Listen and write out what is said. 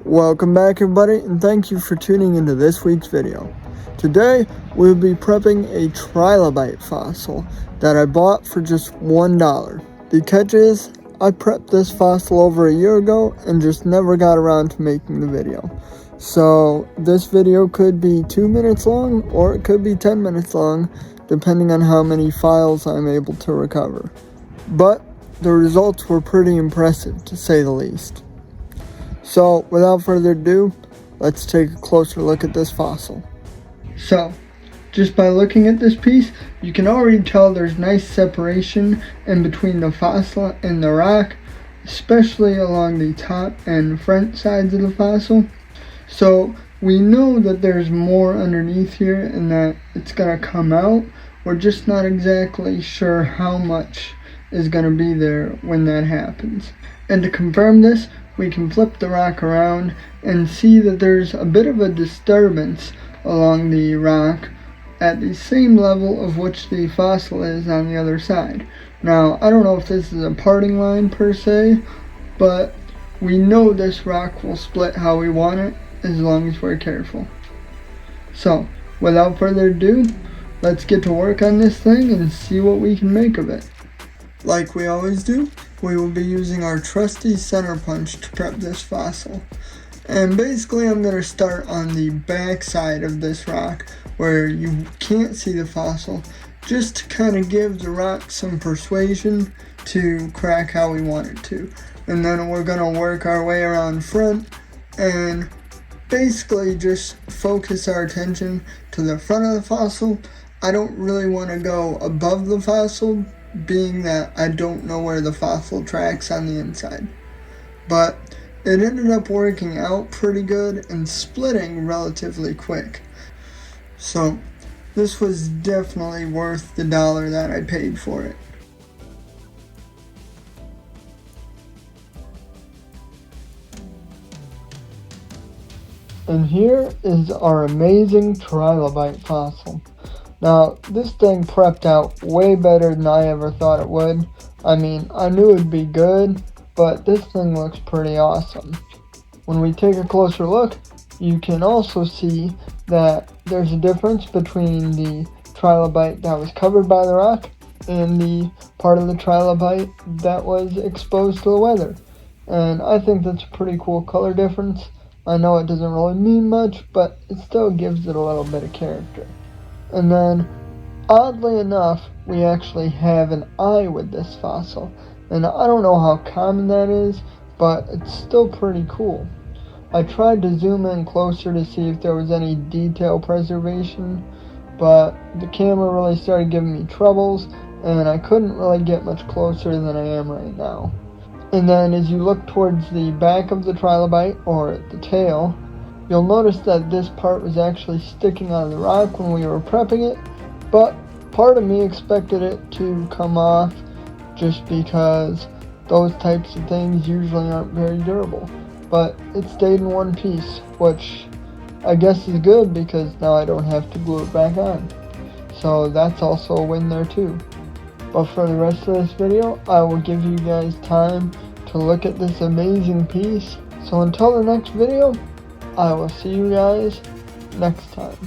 Welcome back everybody, and thank you for tuning into this week's video. Today we'll be prepping a Trilobite fossil that I bought for just $1. The catch is, I prepped this fossil over a year ago and just never got around to making the video. So this video could be 2 minutes long or it could be 10 minutes long, depending on how many files I'm able to recover. But the results were pretty impressive, to say the least. So, without further ado, let's take a closer look at this fossil. So, just by looking at this piece, you can already tell there's nice separation in between the fossil and the rock, especially along the top and front sides of the fossil. So, we know that there's more underneath here and that it's going to come out. We're just not exactly sure how much is going to be there when that happens. And to confirm this, we can flip the rock around and see that there's a bit of a disturbance along the rock at the same level of which the fossil is on the other side. Now, I don't know if this is a parting line per se, but we know this rock will split how we want it as long as we're careful. So, without further ado, let's get to work on this thing and see what we can make of it. Like we always do, we will be using our trusty center punch to prep this fossil. And basically I'm going to start on the back side of this rock where you can't see the fossil, just to kind of give the rock some persuasion to crack how we want it to. And then we're going to work our way around front and basically just focus our attention to the front of the fossil. I don't really want to go above the fossil, being that I don't know where the fossil tracks on the inside. But it ended up working out pretty good and splitting relatively quick. So this was definitely worth the $1 that I paid for it. And here is our amazing Trilobite fossil. Now, this thing prepped out way better than I ever thought it would. I mean, I knew it'd be good, but this thing looks pretty awesome. When we take a closer look, you can also see that there's a difference between the Trilobite that was covered by the rock and the part of the Trilobite that was exposed to the weather. And I think that's a pretty cool color difference. I know it doesn't really mean much, but it still gives it a little bit of character. And then, oddly enough, we actually have an eye with this fossil. And I don't know how common that is, but it's still pretty cool. I tried to zoom in closer to see if there was any detail preservation, but the camera really started giving me troubles, and I couldn't really get much closer than I am right now. And then as you look towards the back of the Trilobite, or the tail, you'll notice that this part was actually sticking out of the rock when we were prepping it, but part of me expected it to come off just because those types of things usually aren't very durable. But it stayed in one piece, which I guess is good because now I don't have to glue it back on. So that's also a win there too. But for the rest of this video, I will give you guys time to look at this amazing piece. So until the next video, I will see you guys next time.